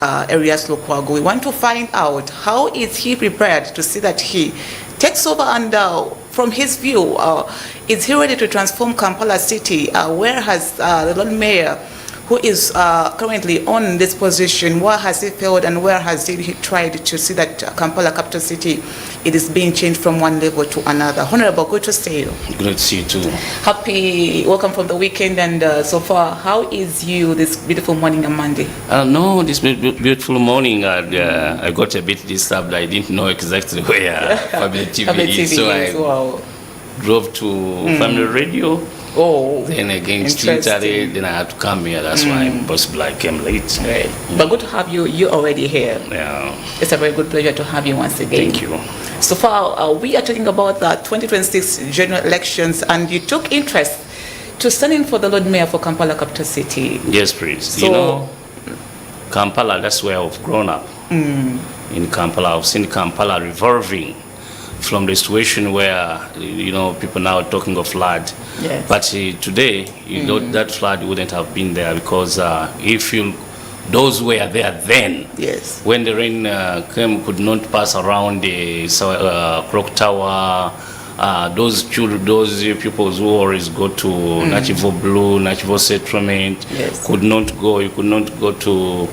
Erias Lukwago. We want to find out how is he prepared to see that he takes over, and from his view, is he ready to transform Kampala City? Where has the Lord Mayor, who is currently on this position, where has he failed and where has he tried to see that Kampala capital city, it is being changed from one level to another? Honorable, good to see you. Good to see you too. Happy welcome from the weekend, and so far, how is you this beautiful morning on Monday? No, this beautiful morning, I got a bit disturbed. I didn't know exactly where Family TV is, so I drove to Family Radio. Oh, then again, still then I had to come here. That's why possibly I came late. Right. But good to have you. You're already here. Yeah. It's a very good pleasure to have you once again. Thank you. So far, we are talking about the 2026 general elections, and you took interest to standing for the Lord Mayor for Kampala capital city. Yes, please. So, you know, Kampala, that's where I've grown up. In Kampala, I've seen Kampala revolving from the situation where, you know, people now are talking of flood. Yes. But today, you know, that flood wouldn't have been there because if you, those were there then. Yes. When the rain came, could not pass around the clock tower. Those people who always go to Nachivo Blue, Nachivo Settlement, yes, could not go. You could not go to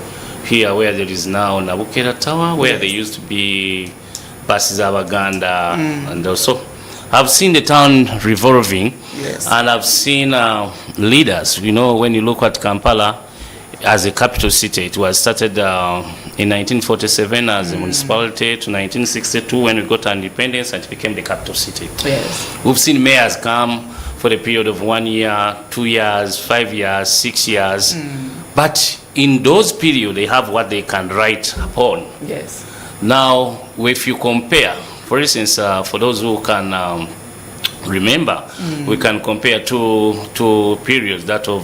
here where there is now Nabukera Tower, where yes, there used to be buses Abaganda, and also I've seen the town revolving, yes, and I've seen leaders. You know, when you look at Kampala as a capital city, it was started in 1947 as a municipality to 1962 when we got our independence and it became the capital city. Yes. We've seen mayors come for the period of 1 year, 2 years, 5 years, 6 years, but in those periods they have what they can write upon. Yes. Now, if you compare, for instance, for those who can remember, we can compare two periods, that of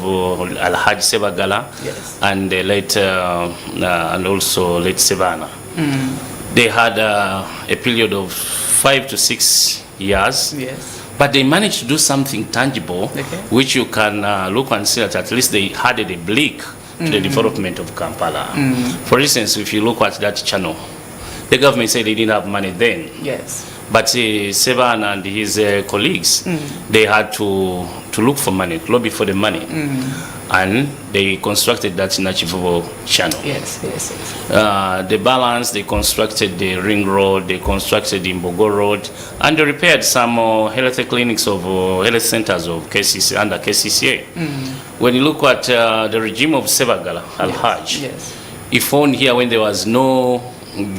Al-Haj Sebagala, yes, and the late, and also late Savannah. They had a period of 5 to 6 years, yes, but they managed to do something tangible, okay, which you can look and see that at least they had a oblique to the development of Kampala. For instance, if you look at that channel, the government said they didn't have money then. yes, But Sevan and his colleagues, they had to look for money, to lobby for the money. And they constructed that Nachivo channel. yes, yes, yes. The balance, they constructed the ring road, they constructed the Mbogo road, and they repaired some health clinics of health centers of KCC under KCCA. When you look at the regime of Sebagala, Al-Haj, yes, he found here when there was no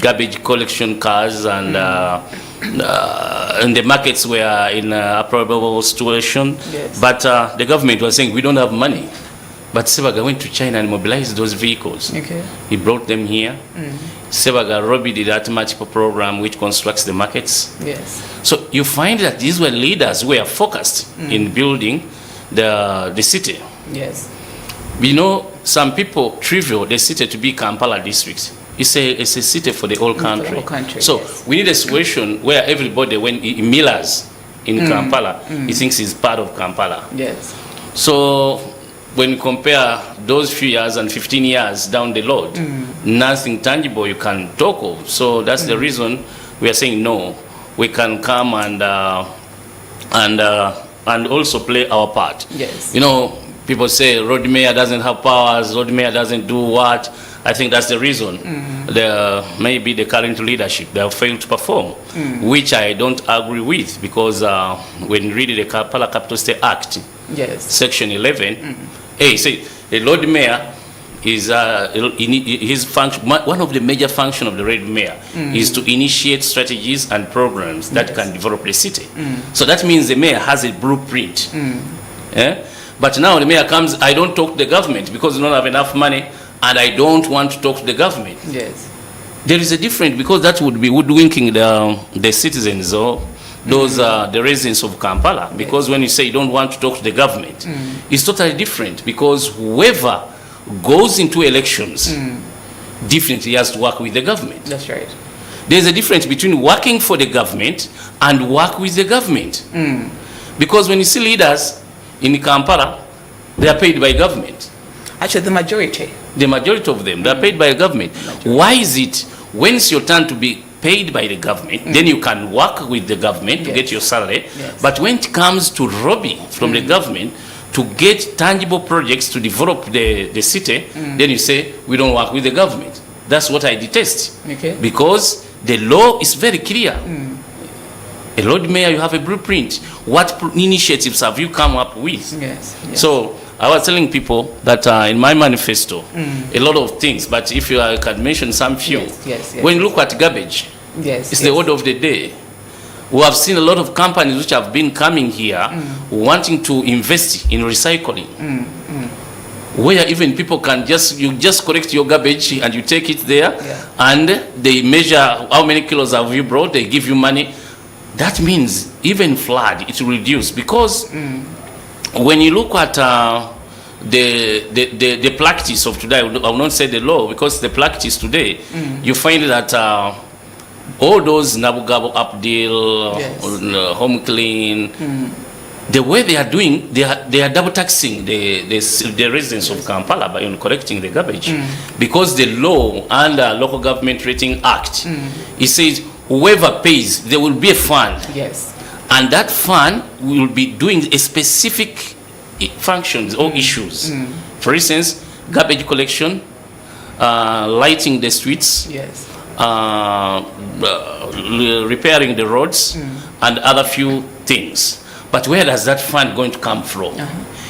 garbage collection cars and the markets were in a probable situation. Yes. But the government was saying, we don't have money. But Sebaga went to China and mobilized those vehicles. okay, He brought them here. Sebaga Robbie did that multiple program which constructs the markets. yes, So you find that these were leaders who were focused in building the city. yes, You know, some people trivial the city to be Kampala district. It's a city for the whole country. the whole country, So yes, we need a situation where everybody, when he millers in Kampala, he thinks he's part of Kampala. yes, So when you compare those few years and 15 years down the road, nothing tangible you can talk of. So that's the reason we are saying no. We can come and also play our part. yes, You know, people say road mayor doesn't have powers, road mayor doesn't do what. I think that's the reason. Maybe the current leadership, they have failed to perform, which I don't agree with, because when you read the Kampala Capital State Act, yes, Section 11, say the Lord Mayor is his function. One of the major functions of the Lord Mayor is to initiate strategies and programs that can develop the city. So that means the mayor has a blueprint. But now the mayor comes, I don't talk to the government because we don't have enough money, and I don't want to talk to the government. yes, There is a difference, because that would be hoodwinking the citizens or those the residents of Kampala. Because when you say you don't want to talk to the government, it's totally different, because whoever goes into elections definitely has to work with the government. that's right. There's a difference between working for the government and work with the government. Because when you see leaders in Kampala, they are paid by government. Actually, the majority. The majority of them, they're paid by the government. Why is it when it's your turn to be paid by the government, then you can work with the government to get your salary, but when it comes to robbing from the government to get tangible projects to develop the city, then you say, we don't work with the government. That's what I detest. Okay. Because the law is very clear. A Lord Mayor, you have a blueprint. What initiatives have you come up with? Yes. So I was telling people that in my manifesto, a lot of things, but if you can mention some few. Yes. When you look at garbage, it's the order of the day. We have seen a lot of companies which have been coming here wanting to invest in recycling. Where even people can you just collect your garbage and you take it there, and they measure how many kilos have you brought, they give you money. That means even flood, it will reduce, because when you look at the practice of today, I will not say the law, because the practice today, you find that all those Nabugabo, Updale, Home Clean, the way they are doing, they are double taxing the residents of Kampala by collecting the garbage, because the law under Local Government Rating Act, it says whoever pays, there will be a fund. And that fund will be doing a specific functions or issues. For instance, garbage collection, lighting the streets, repairing the roads, and other few things. But where does that fund going to come from?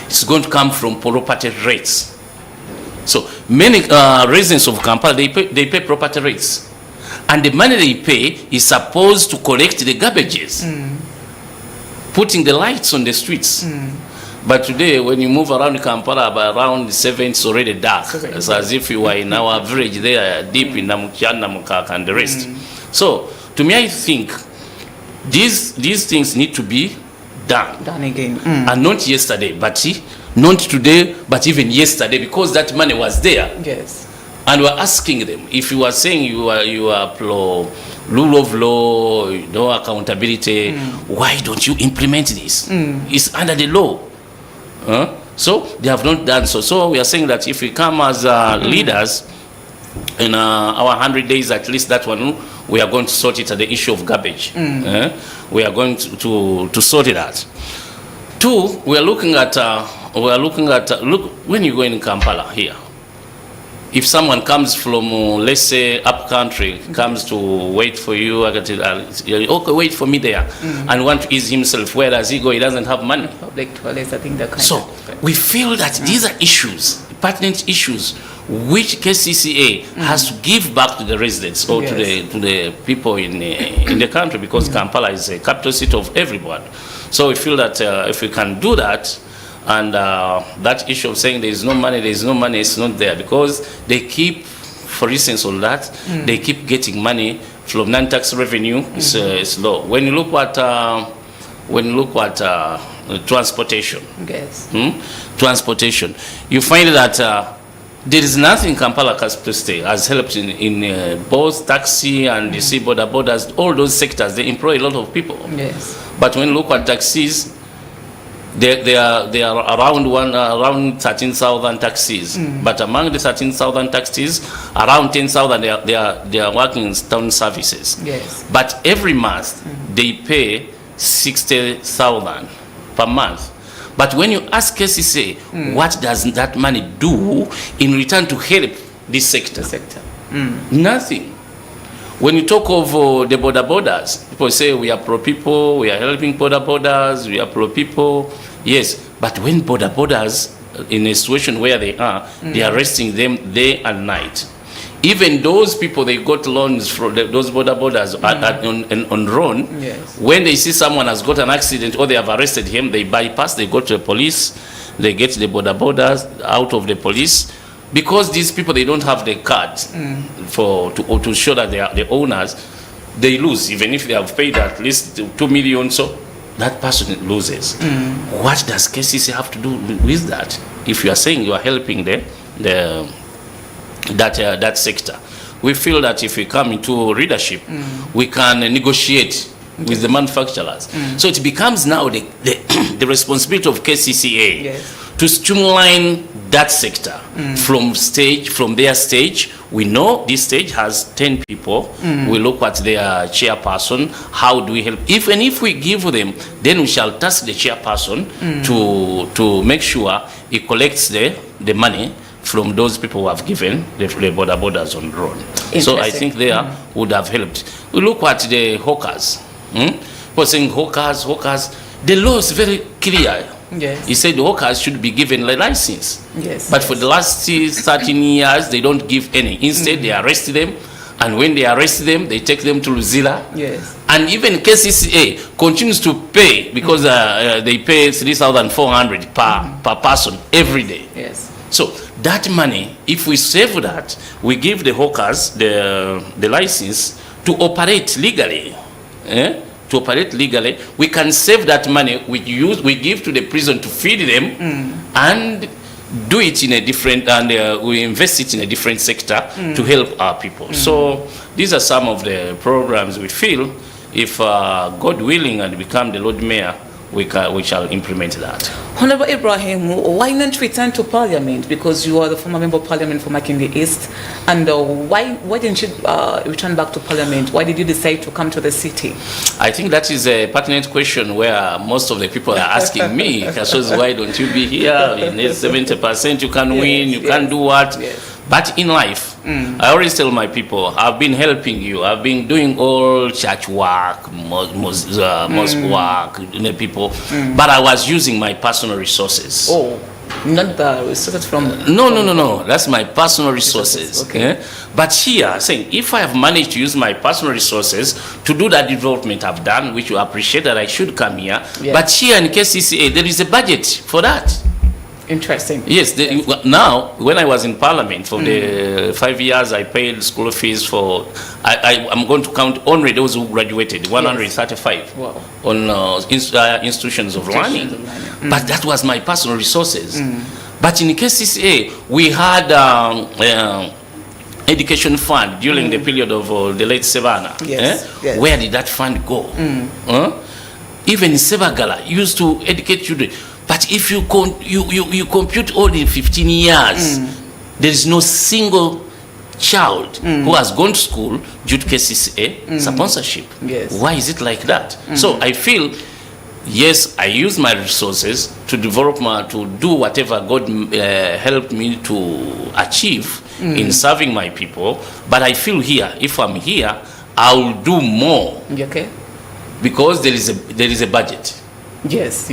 It's going to come from property rates. So many residents of Kampala, they pay property rates. And the money they pay is supposed to collect the garbages, putting the lights on the streets. But today, when you move around Kampala, by around 7, it's already dark. It's as if you were in our village there, deep in Namukyan, Namukaka, and the rest. So, to me, I think these things need to be done again. And not yesterday, but not today, but even yesterday, because that money was there. And we're asking them, if you are saying you are pro rule of law, no accountability, why don't you implement this? It's under the law. So they have not done so. So we are saying that if we come as leaders in our 100 days, at least that one, we are going to sort it at the issue of garbage. We are going to sort it out. Two, we are looking at look, when you go in Kampala here, if someone comes from, let's say, up country, comes to wait for you, okay, wait for me there, and want to ease himself, where does he go? He doesn't have money. Public toilets, I think that so we feel that these are issues, pertinent issues, which KCCA has to give back to the residents or to the people in the country, because Kampala is a capital city of everyone. So we feel that if we can do that, and that issue of saying there is no money, it's not there, because they keep, for instance, on that, they keep getting money from non-tax revenue. It's low. When you look at transportation, transportation, you find that there is nothing Kampala Capital State has helped in both taxi and you see border borders, all those sectors. They employ a lot of people. But when you look at taxis, they are around 13,000 taxis, but among the 13,000 taxis, around 10,000 they are working in town services. But every month they pay 60,000 per month. But when you ask KCCA, what does that money do in return to help this sector? Nothing. When you talk of the border borders, people say we are pro people, we are helping border borders, we are pro people. Yes, but when border borders in a situation where they are arresting them day and night. Even those people, they got loans from those border borders on loan. When they see someone has got an accident or they have arrested him, they bypass, they go to the police, they get the border borders out of the police. Because these people, they don't have the cards to show that they are the owners, they lose. Even if they have paid at least 2 million, so that person loses. What does KCC have to do with that? If you are saying you are helping that sector, we feel that if we come into leadership, we can negotiate with the manufacturers. So it becomes now the responsibility of KCCA to streamline that sector from their stage. We know this stage has 10 people. We look at their chairperson. How do we help? Even if we give them, then we shall task the chairperson to make sure he collects the money from those people who have given the borders on road. So I think there would have helped. We look at the hawkers. People saying hawkers. The law is very clear. Yes. He said the hawkers should be given a license. Yes. But for the last 13 years, they don't give any. Instead, they arrest them. And when they arrest them, they take them to Luzira. Yes. And even KCCA continues to pay because they pay 3,400 per person every day. Yes. So that money, if we save that, we give the hawkers the license to operate legally. To operate legally, we can save that money we give to the prison to feed them and do it in a different, and we invest it in a different sector to help our people. So these are some of the programs we feel, if God willing and become the Lord Mayor, we shall implement that. Honorable Ibrahim, why not return to Parliament? Because you are the former member of Parliament for Makinde East, and why didn't you return back to Parliament? Why did you decide to come to the city? I think that is a pertinent question where most of the people are asking me. So why don't you be here? You need 70%, you can win, you can do what? Yes. But in life, I always tell my people, I've been helping you. I've been doing all church work, mosque work, people. But I was using my personal resources. Oh, not the resources from... No. That's my personal resources. Okay. But here, saying, if I have managed to use my personal resources to do that development I've done, which you appreciate that I should come here. Yeah. But here in KCCA, there is a budget for that. Interesting. Yes, now, when I was in Parliament for the 5 years, I paid school fees for, I'm going to count only those who graduated, 135 Wow. on institutions of learning. But that was my personal resources. But in KCCA, we had education fund during the period of the late Savannah. Yes. Yes. Where did that fund go? Even Sebagala used to educate children. But if you compute all the 15 years, there is no single child who has gone to school due to KCCA sponsorship. Yes. Why is it like that? So I feel, yes, I use my resources to develop to do whatever God helped me to achieve in serving my people. But I feel here, if I'm here, I will do more. Okay. Because there is a budget. Yes.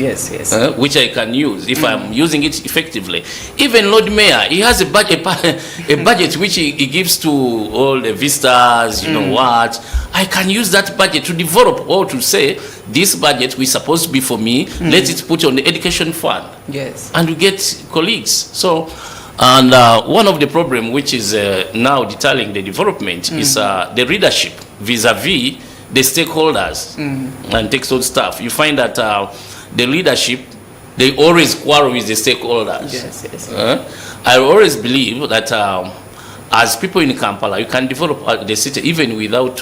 Which I can use if I'm using it effectively. Even Lord Mayor, he has a budget which he gives to all the visitors, you know what. I can use that budget to develop, or to say, this budget is supposed to be for me, let it put on the education fund. Yes. And we get colleagues. So, and one of the problem which is now detailing the development is the readership vis-a-vis the stakeholders and textile staff. You find that the leadership, they always quarrel with the stakeholders. Yes. I always believe that as people in Kampala, you can develop the city even without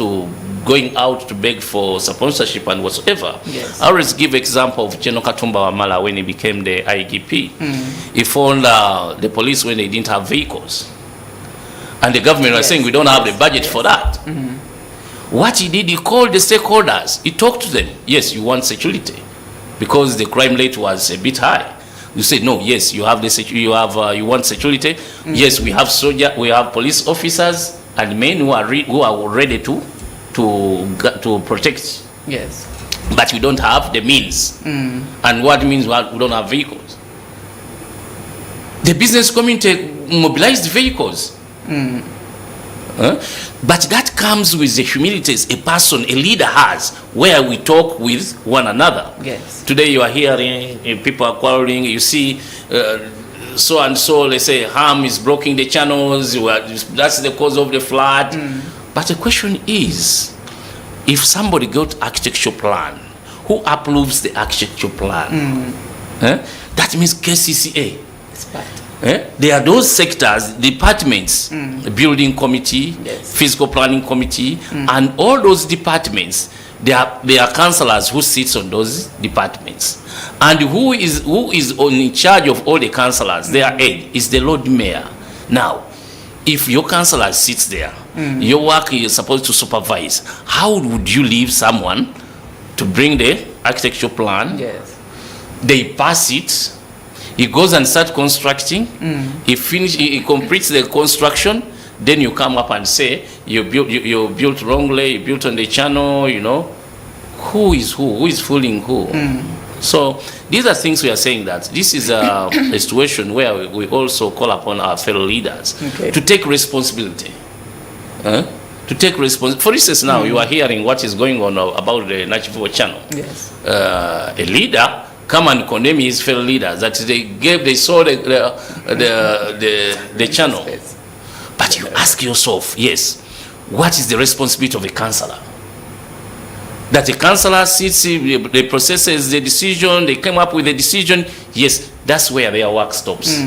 going out to beg for sponsorship and whatsoever. Yes. I always give example of General Katumba Wamala when he became the IGP. He found the police when they didn't have vehicles. And the government was saying, we don't have the budget for that. What he did, he called the stakeholders. He talked to them. Yes, you want security because the crime rate was a bit high. You say no. Yes, you have you want security. Yes, we have soldier, we have police officers and men who are ready to protect. Yes. But we don't have the means. And what means we don't have vehicles? The business community mobilized vehicles. But that comes with the humility a person, a leader has, where we talk with one another. Yes. Today you are hearing people are quarreling. You see so and so, let's say, Ham is blocking the channels. That's the cause of the flood. But the question is, if somebody got architecture plan, who approves the architecture plan? That means KCCA. There are those sectors, departments, building committee, yes, physical planning committee, and all those departments there are councillors who sits on those departments, and who is in charge of all the councillors. Their aide is the Lord Mayor. Now, if your councillor sits there, your work is supposed to supervise. How would you leave someone to bring the architecture plan? Yes. They pass it. He goes and start constructing. He completes the construction. Then you come up and say you built wrongly. You built on the channel. You know, who is who? Who is fooling who? So these are things we are saying that this is a situation where we also call upon our fellow leaders to take responsibility. To take responsibility. For instance, now you are hearing what is going on about the Nachivubo channel. Yes. A leader come and condemn his fellow leaders that they saw the channel. But you ask yourself, yes, what is the responsibility of a councillor? That a councillor sits, they processes the decision, they come up with a decision, yes, that's where their work stops.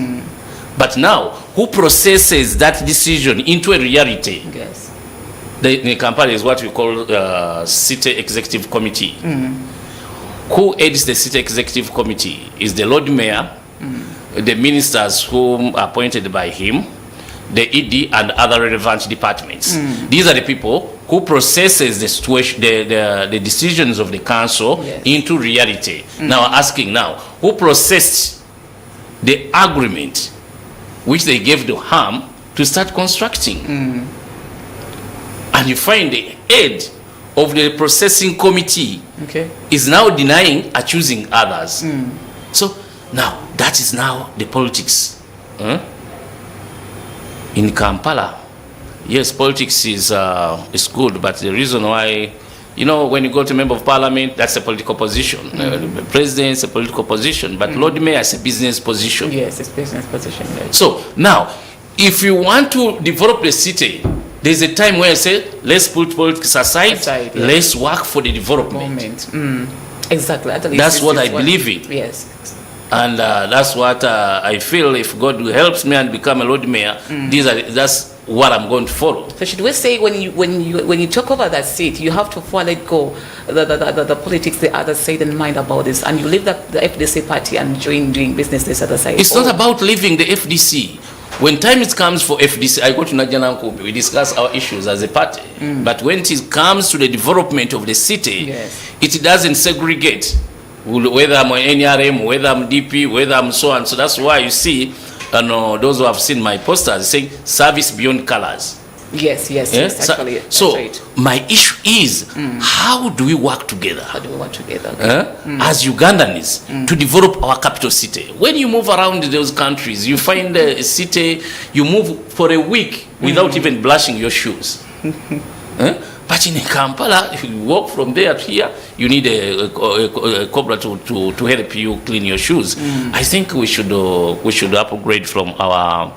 But now, who processes that decision into a reality? Yes. The Kampala is what we call City Executive Committee. Who heads the City Executive Committee is the Lord Mayor, the ministers whom are appointed by him, the ED and other relevant departments. These are the people who processes the situation, the decisions of the council into reality. Now asking now, who processed the agreement which they gave to HAM to start constructing? And you find the head of the processing committee is now denying and choosing others. So now that is now the politics. In Kampala, yes, politics is good, but the reason why, you know, when you go to member of parliament, that's a political position. The president is a political position, but Lord Mayor is a business position. Yes, it's business position. Yes. So now, if you want to develop the city, there's a time where I say, let's put politics aside, let's work for the development. Exactly. That's what I believe in. Yes. And that's what I feel, if God helps me and become a Lord Mayor, that's what I'm going to follow. So should we say when you took over that seat, you have to let go the politics the others say and mind about this, and you leave the FDC party and join doing business this other side? It's not about leaving the FDC. When time comes for FDC, I go to Najana Nkumbi, we discuss our issues as a party. But when it comes to the development of the city, it doesn't segregate whether I'm NRM, whether I'm DP, whether I'm so and so. That's why you see, those who have seen my posters saying service beyond colors. Yes, actually. So right. my issue is, how do we work together? How do we work together? As Ugandans to develop our capital city? When you move around those countries, you find a city, you move for a week without even brushing your shoes. But in Kampala, you walk from there to here, you need a cobra to help you clean your shoes. I think we should upgrade from our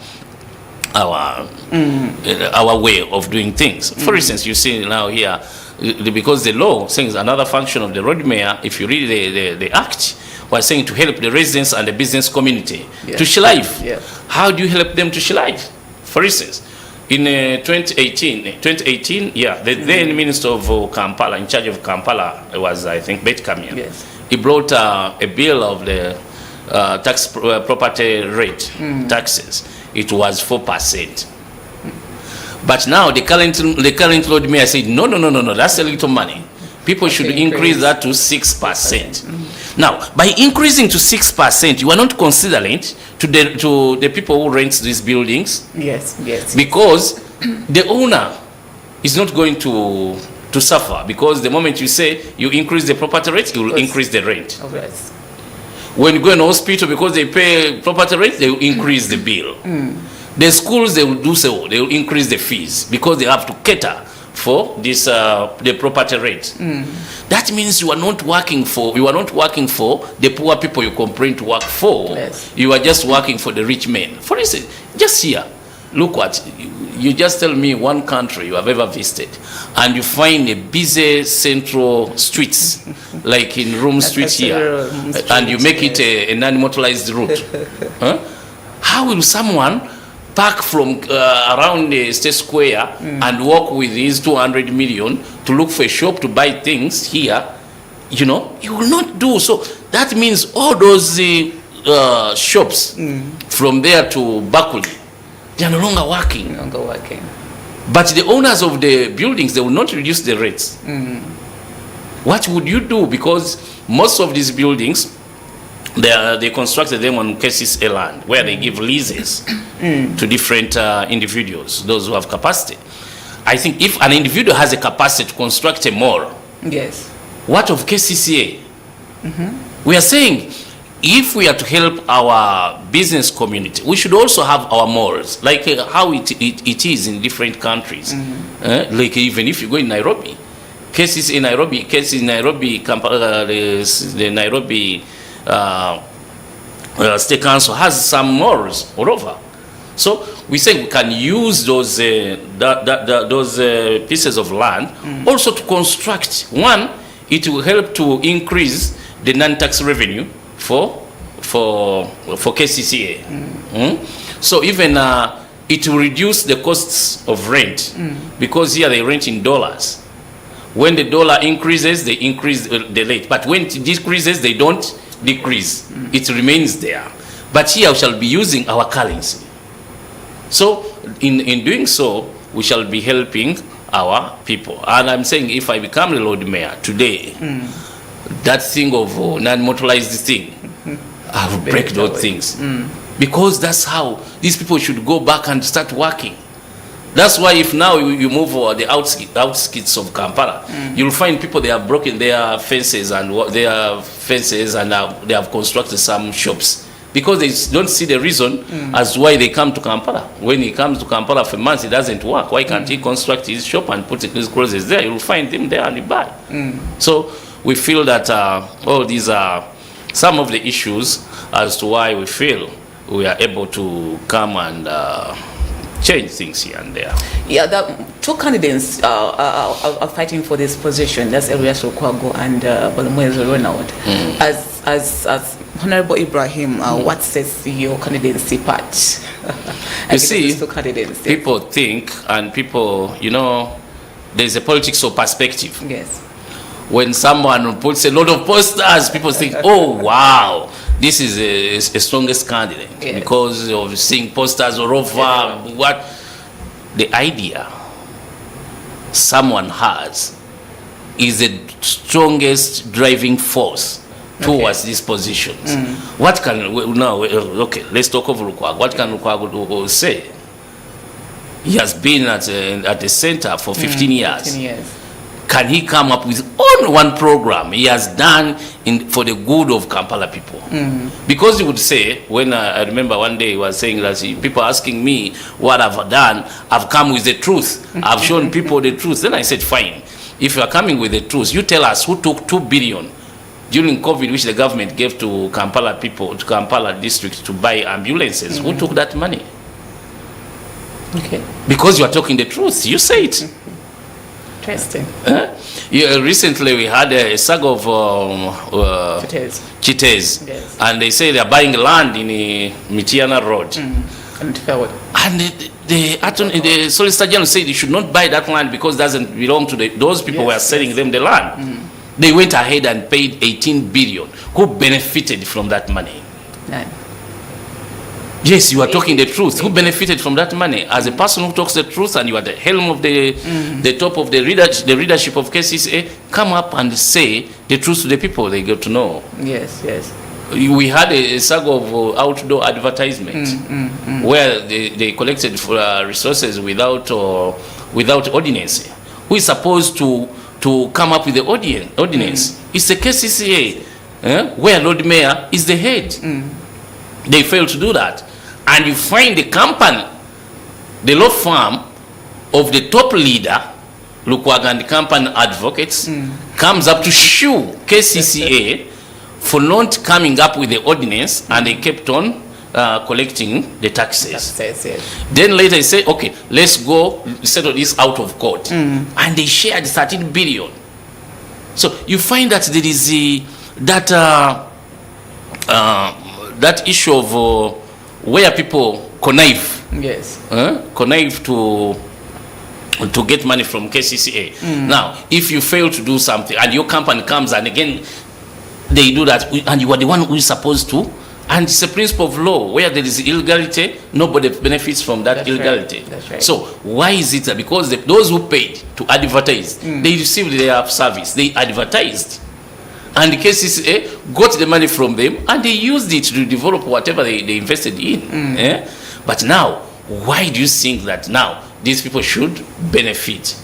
way of doing things. For instance, you see now here, because the law says another function of the Road Mayor, if you read the act, was saying to help the residents and the business community to thrive. How do you help them to thrive? For instance, in 2018, the then Minister of Kampala, in charge of Kampala, was, I think, Bet Kamian. He brought a bill of the tax property rate, taxes. It was 4%. But now the current Lord Mayor said, no, that's a little money. People should increase that to 6%. Now, by increasing to 6%, you are not considering to the people who rent these buildings. Yes. Because the owner is not going to suffer, because the moment you say you increase the property rate, you will increase the rent. When you go in hospital, because they pay property rate, they will increase the bill. The schools, they will do so. They will increase the fees because they have to cater for this the property rate. That means you are not working for the poor people you complain to work for. You are just working for the rich men. For instance, just here, look what you just tell me one country you have ever visited, and you find a busy central streets like in Rome Street here, and you make it a non-motorized route. How will someone park from around the State Square and walk with his 200 million to look for a shop to buy things here, you know, he will not do so. That means all those shops from there to Bakuli, they are no longer working. No longer working. But the owners of the buildings, they will not reduce the rates. What would you do? Because most of these buildings, they constructed them on KCCA land, where they give leases to different individuals, those who have capacity. I think if an individual has a capacity to construct a mall, Yes. what of KCCA? We are saying, if we are to help our business community, we should also have our malls, like how it is in different countries. Like even if you go in Nairobi, cases in Nairobi, the Nairobi State Council has some malls all over. So we say we can use those those pieces of land also to construct. One, it will help to increase the non-tax revenue for KCCA. So even it will reduce the costs of rent because here they rent in dollars. When the dollar increases, they increase the rate. But when it decreases, they don't decrease. It remains there. But here we shall be using our currency. So in doing so, we shall be helping our people. And I'm saying if I become the Lord Mayor today, that thing of non-motorized thing, I will break those things. Because that's how these people should go back and start working. That's why if now you move over the outskirts of Kampala, you'll find people, they have broken their fences and they have constructed some shops. Because they don't see the reason as why they come to Kampala. When he comes to Kampala for months, it doesn't work. Why can't he construct his shop and put his clothes there? You'll find him there and he buy. So we feel that all these are some of the issues as to why we feel we are able to come and change things here and there. Yeah, the two candidates are fighting for this position. That's Elias Lukwago and Balumwezo Ronald. As Honorable Ibrahim, what sets your candidacy part? You see, two candidates, people think, and people, you know, there's a politics of perspective. Yes. When someone puts a lot of posters, people think, oh, wow, this is a strongest candidate. Yes. Because of seeing posters all over. What the idea someone has is the strongest driving force towards these positions. What can, now, okay, let's talk of Lukwago. What can Lukwago say? He has been at the center for 15 years. 15 years. Can he come up with only one program he has done for the good of Kampala people? Because he would say, when I remember one day he was saying that people asking me what I've done, I've come with the truth. I've shown people the truth. Then I said, fine, if you are coming with the truth, you tell us who took 2 billion during COVID, which the government gave to Kampala people, to Kampala district to buy ambulances. Who took that money? Okay. Because you are talking the truth, you say it. Interesting. Recently we had a saga of Chites, Yes. and they say they are buying land in Mitiana Road. And failed. And the Solicitor General said they should not buy that land because it doesn't belong to those people who are selling them the land. They went ahead and paid 18 billion. Who benefited from that money? None. Yes, you are talking the truth. Who benefited from that money? As a person who talks the truth and you are the helm of the top of the leadership of KCCA, come up and say the truth to the people. They get to know. Yes, yes. We had a saga of outdoor advertisement where they collected for resources without ordinance. Who is supposed to come up with the ordinance? It's the KCCA, where Lord Mayor is the head. They failed to do that. And you find the company, the law firm of the top leader, Lukwago and company advocates, comes up to sue KCCA for not coming up with the ordinance, and they kept on collecting the taxes. Yes. Then later they say, okay, let's go settle this out of court. And they shared 13 billion. So you find that there is that issue of where people connive Yes. connive to get money from KCCA. Now, if you fail to do something and your company comes and again they do that, and you are the one who is supposed to, and it's a principle of law where there is illegality, nobody benefits from that That's illegality. right. That's right. So why is it that because those who paid to advertise, they received their service, they advertised, and the KCCA got the money from them and they used it to develop whatever they invested in. But now, why do you think that now these people should benefit?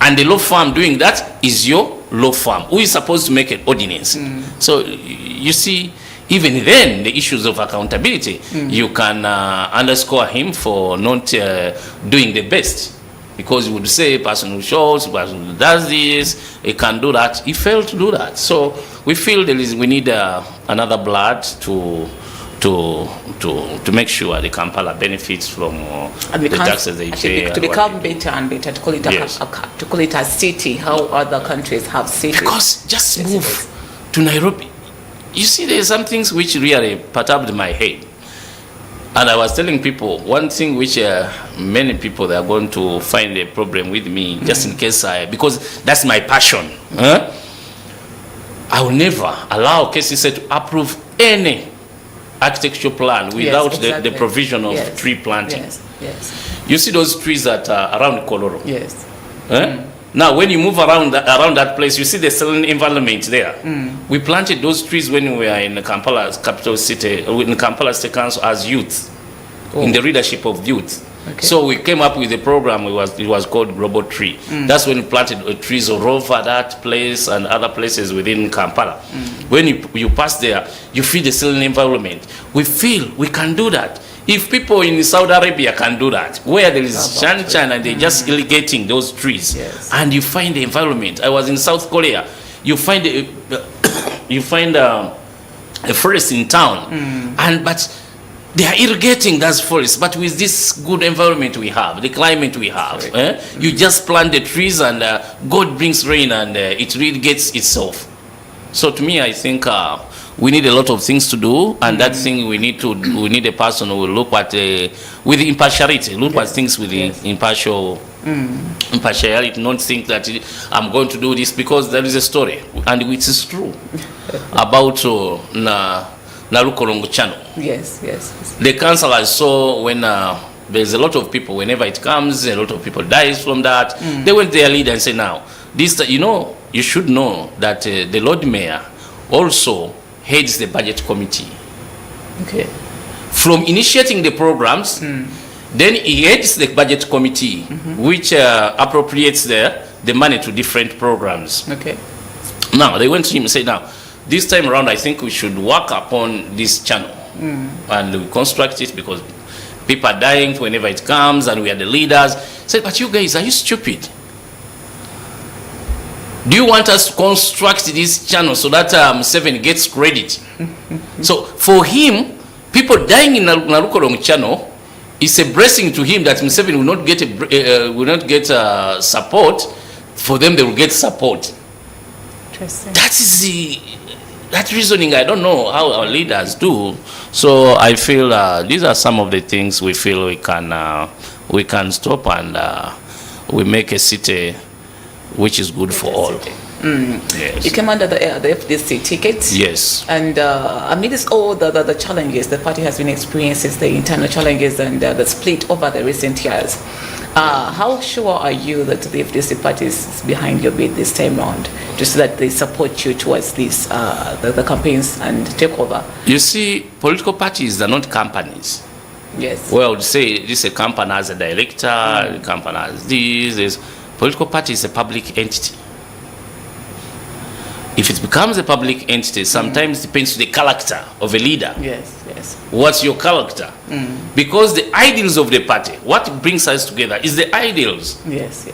And the law firm doing that is your law firm, who is supposed to make an ordinance. So you see, even then, the issues of accountability, you can underscore him for not doing the best. Because you would say, person who shows, person who does this, he can do that. He failed to do that. So we feel we need another blood to make sure the Kampala benefits from the taxes they pay. To become better and better, to call it Yes. to call it a city, how other countries have cities. Because just Yes, it move is. to Nairobi. You see, there's some things which really perturbed my head. And I was telling people, one thing which many people they are going to find a problem with me, just in case because that's my passion. I will never allow KCCA to approve any architecture plan without exactly. the provision of Yes. tree planting. Yes. You see those trees that are around Koloro? Yes. Now, when you move around that place, you see the serene environment there. We planted those trees when we were in Kampala, capital city, in Kampala State Council as youth, in the leadership of youth. Okay. So we came up with a program. It was called Global Tree. That's when we planted trees all over that place and other places within Kampala. When you pass there, you feel the serene environment. We feel we can do that. If people in Saudi Arabia can do that, where there is sunshine and they're just irrigating those trees, Yes. and you find the environment. I was in South Korea. You find a forest in town, but they are irrigating that forest. But with this good environment we have, the climate we have, you just plant the trees and God brings rain and it irrigates itself. So to me, I think we need a lot of things to do, and that thing we need a person who will look at with impartiality, look at things with impartiality, not think that I'm going to do this because there is a story, and which is true, about Narukorongo channel. Yes. The councillors saw when there's a lot of people, whenever it comes, a lot of people dies from that. They went to their leader and said, now, this, you should know that the Lord Mayor also heads the budget committee. Okay. From initiating the programs, then he heads the budget committee, which appropriates the money to different programs. Okay. Now, they went to him and said, now, this time around, I think we should work upon this channel and we construct it because people are dying whenever it comes and we are the leaders. Said, but you guys, are you stupid? Do you want us to construct this channel so that Museveni gets credit? So for him, people dying in Narukorongo channel is a blessing to him that Museveni will not get support. For them, they will get support. Interesting. That reasoning, I don't know how our leaders do. So I feel these are some of the things we feel we can stop and we make a city which is good for all. Yes. You came under the FDC ticket. Yes. And amidst all the challenges the party has been experiencing, the internal challenges and the split over the recent years, how sure are you that the FDC party is behind your bid this time round, just so that they support you towards this, the campaigns and takeover? You see, political parties are not companies. Yes. Well, say this a company has a director, the company has this. Political party is a public entity. If it becomes a public entity, sometimes depends on the character of a leader. Yes. What's your character? Because the ideals of the party, what brings us together is the ideals. Yes.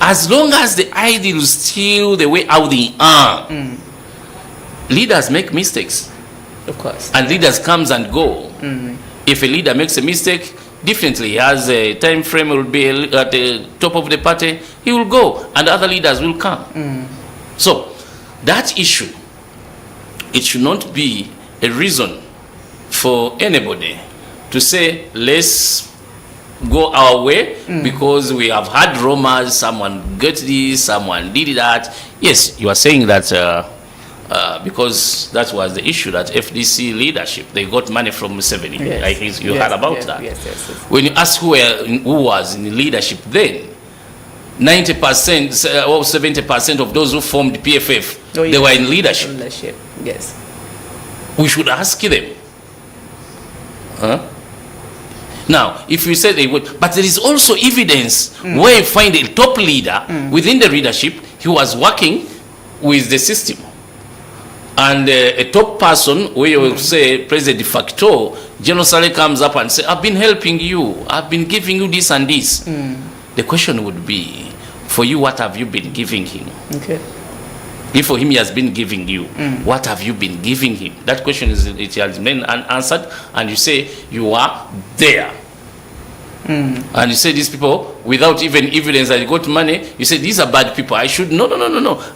As long as the ideals still the way how they are, leaders make mistakes. Of course. And leaders comes and go. If a leader makes a mistake, definitely he has a time frame, will be at the top of the party, he will go and other leaders will come. So that issue, it should not be a reason for anybody to say let's go our way because we have had rumors, someone got this, someone did that. Yes, you are saying that because that was the issue, that FDC leadership, they got money from Museveni. Yes. I think you heard about that. Yes. When you ask who was in leadership then, 90% or 70% of those who formed PFF, they were in leadership. Yes. We should ask them. Huh? Now, if you say they would, but there is also evidence where you find a top leader within the leadership, he was working with the system. And a top person, where you will say president de facto, General Saleh comes up and say, I've been helping you, I've been giving you this and this. The question would be, for you, what have you been giving him? Okay. If for him he has been giving you, what have you been giving him? That question it has been unanswered, and you say you are there. And you say these people, without even evidence that they got money, you say these are bad people. I should no.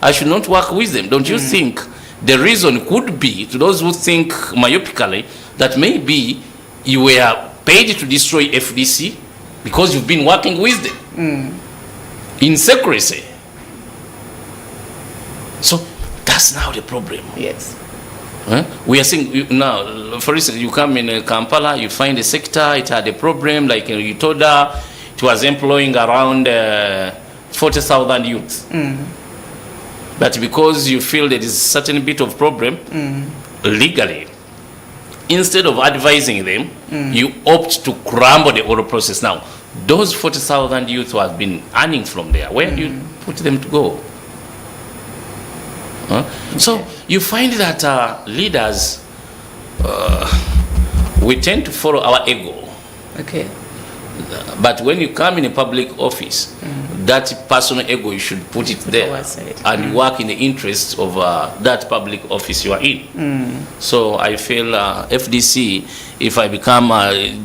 I should not work with them. Don't you think the reason could be, to those who think myopically, that maybe you were paid to destroy FDC because you've been working with them in secrecy? So that's now the problem. Yes. We are saying now, for instance, you come in Kampala, you find a sector, it had a problem, like you told her, it was employing around 40,000 youth. But because you feel there is a certain bit of problem, legally, instead of advising them, you opt to crumble the whole process. Now, those 40,000 youth who have been earning from there, where do you put them to go? So you find that leaders, we tend to follow our ego. Okay. But when you come in a public office, that personal ego, you should put it there and work in the interests of that public office you are in. So I feel FDC, if I become,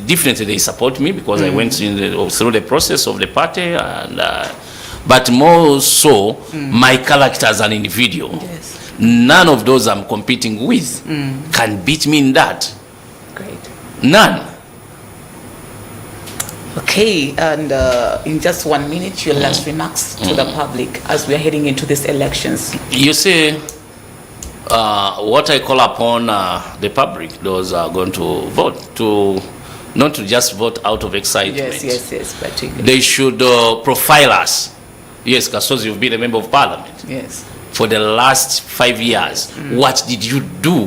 definitely they support me because I went through the process of the party, and but more so my character as an individual. Yes. None of those I'm competing with can beat me in that. Great. None. Okay, and in just 1 minute, your last remarks to the public as we are heading into these elections. You see, what I call upon the public, those are going to vote, to not to just vote out of excitement. Yes, particularly. They should profile us. Yes, Kasozi, you've been a member of parliament. Yes. For the last 5 years, what did you do?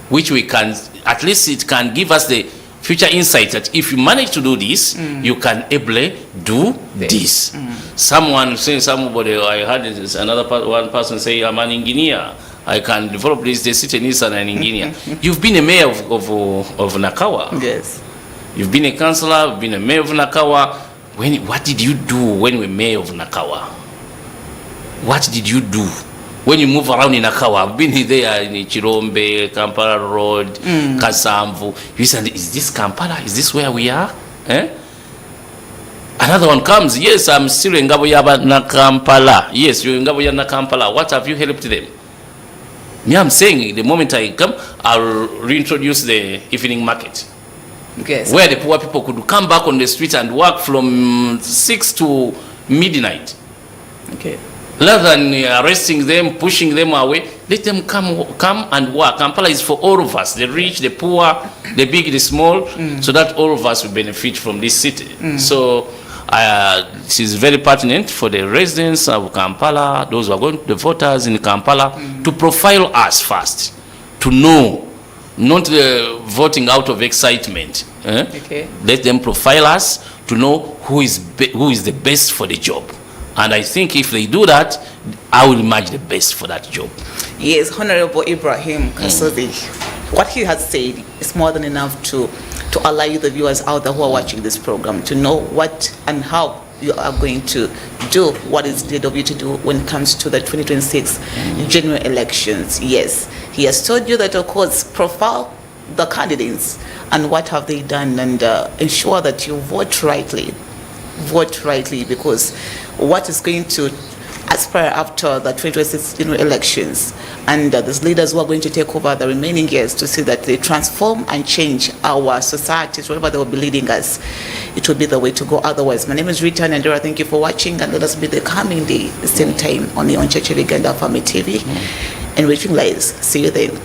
Which we can, at least it can give us the future insight that if you manage to do this, you can ably do this. Someone saying, somebody, I heard one person say, I'm an engineer, I can develop this, the city needs an engineer. You've been a mayor of Nakawa. Yes. You've been a councillor, you've been a mayor of Nakawa. What did you do when we were mayor of Nakawa? What did you do when you move around in Nakawa? I've been there in Chirombe, Kampala Road, Kasamvu. You said, is this Kampala? Is this where we are? Another one comes, yes, I'm still in Ngaboyaba na Kampala. Yes, you're in Ngaboyaba na Kampala. What have you helped them? Me, I'm saying, the moment I come, I'll reintroduce the evening market. Yes. Where the poor people could come back on the street and work from 6 to midnight. Okay. Rather than arresting them, pushing them away, let them come and work. Kampala is for all of us, the rich, the poor, the big, the small, so that all of us will benefit from this city. So this is very pertinent for the residents of Kampala, those who are going to the voters in Kampala, to profile us first, to know, not voting out of excitement. Okay. Let them profile us to know who is the best for the job. And I think if they do that, I will match the best for that job. Yes, Honorable Ibrahim Kasozi, what he has said is more than enough to allow you, the viewers out there who are watching this program, to know what and how you are going to do what is DW to do when it comes to the 2026 general elections. Yes, he has told you that, of course, profile the candidates and what have they done, and ensure that you vote rightly, because what is going to aspire after the 2016 elections, and these leaders who are going to take over the remaining years to see that they transform and change our societies wherever they will be leading us. It will be the way to go otherwise. My name is Rita Nandera. Thank you for watching, and let us be the coming day, the same time on the Oncheche Liganda Family TV. Enriching lives. See you then.